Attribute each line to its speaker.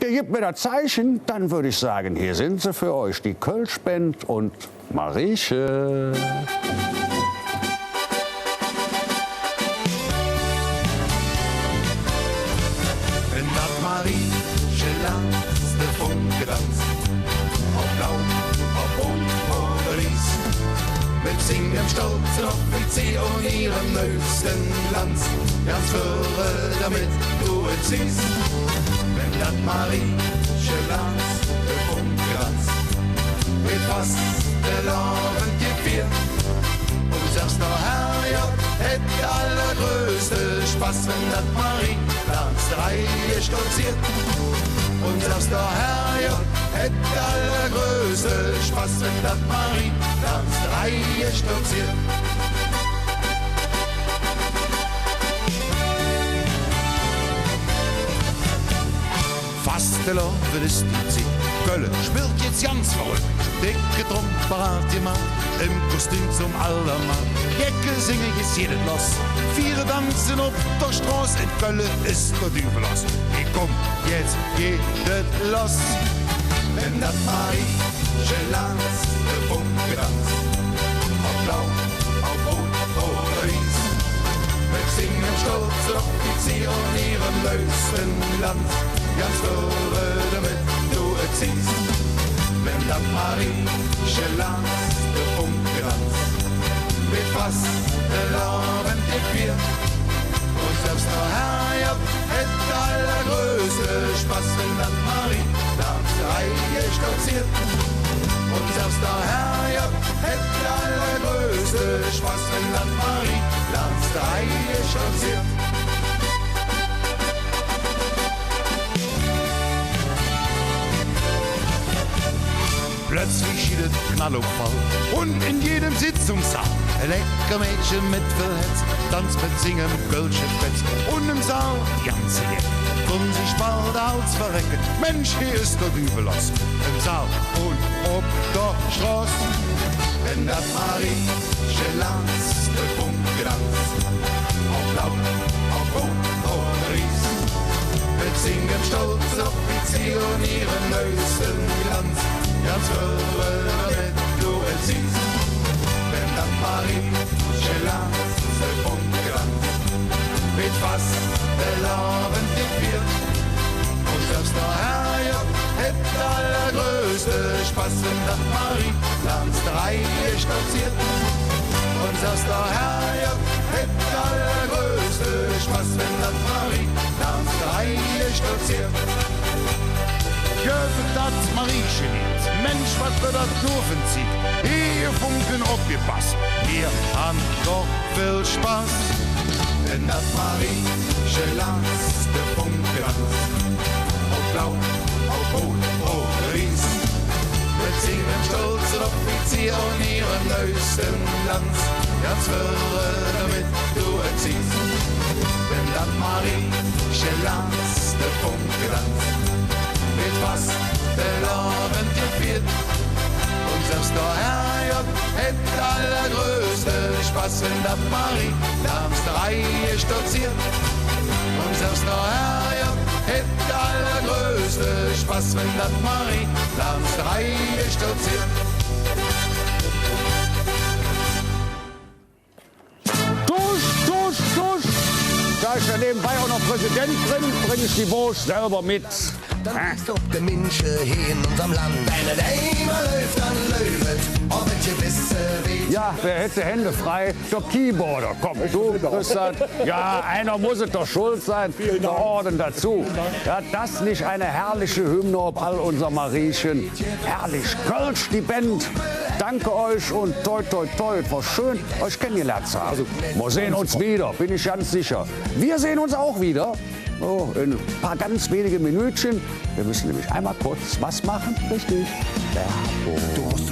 Speaker 1: Der gibt mir das Zeichen, dann würde ich sagen, hier sind sie für euch, die Kölsch-Band und Marieche.
Speaker 2: Wenn das Marieche Lanz, der Funke tanzt, auf Blau, auf Rot oder Ries, mit singem stolzen Offizier und ihrem neuesten Glanz, ganz für damit du es siehst. Wenn das Marieche Lanz, der Funke tanzt, mit fast der Laven gefeiert, und sagst doch, Herr, ja, hätte allergrößte Spaß, wenn das Marie Lanz 3 stolziert. Und sagst doch, Herr, ja, hätte allergrößte Spaß, wenn das Marie Lanz 3 stolziert. Fast der Love ist die Zeit. Köln spielt jetzt ganz verrückt. Dicke Tromperat gemacht, im Kostüm zum Allermann. Jecke singen jetzt jedes los. 4 tanzen auf der Straße, in Köln ist der Dübel los. Ich komm, jetzt geht es los. Wenn das Marieche Lanz, der Funke tanzt, auf Blau, auf Rot oder Ries, mit singen stolzen Offizier und ihrem neuesten Glanz, ganz für damit du es siehst. Wenn das Marieche Lanz, der Funke tanzt, mit fast der Laven gefeiert, und selbst der Herr, ja, hätte allergrößte Spaß, wenn das Marie Lanz 3 stolziert. Und selbst der Herr, ja, hätte allergrößte Spaß, wenn das Marie Lanz 3 stolziert. Plötzlich schied es Knallauffall und in jedem Sitzungssaal ein lecker Mädchen mit Verhetz, tanzt mit Singen, Kölsche Fetz und im Saal die ganze Jett. Und sich bald als verrecken, Mensch, hier ist der Dübel los, im Saal und ob der Straße. Wenn das Marieche Lanz, der Funke tanzt, auf Blau, auf Rot oder Ries, mit Singen stolz Offizier und ihren neuesten Glanz, ganz für damit du es siehst. Wenn das Marieche Lanz, der Funke tanzt, mit fast der Laven gefeiert, und selbst der Herr, ja, hätte allergrößte Spaß, wenn das Marie Lanz 3 stolziert. Und selbst der Herr, ja, hätte allergrößte Spaß, wenn das Marie Lanz 3 stolziert. Gehört das Marieche nicht, Mensch, was wird das nur für ein Ziel? Hier Funken aufgepasst, wir haben doch viel Spaß. Wenn das Marieche Lanz, der Funke tanzt, auf Blau, auf Rot oder Ries, mit singen stolzen Offizier und ihren neuesten Glanz, ganz für damit du es siehst. Wenn das Marieche Lanz, der Funke tanzt, mit fast der Laven gefeiert, und selbst der Herr, ja, hätte allergrößte Spaß, wenn das Marie Lanz 3 stolziert. Und selbst der Herr, ja, hätte allergrößte Spaß, wenn das Marie Lanz 3 stolziert.
Speaker 1: Tusch! Da ist ja nebenbei auch noch Präsident drin, bring ich die Wurst selber mit.
Speaker 3: Dann ist doch der Mensch hier in unserem Land. Wenn er einmal läuft, dann läuft. Aber wenn ihr wisst, wie.
Speaker 1: Ja, wer hätte Hände frei? Der Keyboarder. Komm, du, Christian. Ja, einer muss es doch schuld sein. Der Orden dazu. Ja, das nicht eine herrliche Hymne ob all unser Mariechen. Herrlich. Kölsch, die Band. Danke euch und toi, toi, toi. War schön, euch kennengelernt zu haben. Wir sehen uns wieder, bin ich ganz sicher. Wir sehen uns auch wieder. Oh, in ein paar ganz wenige Minütchen. Wir müssen nämlich einmal kurz was machen. Richtig. Werbung.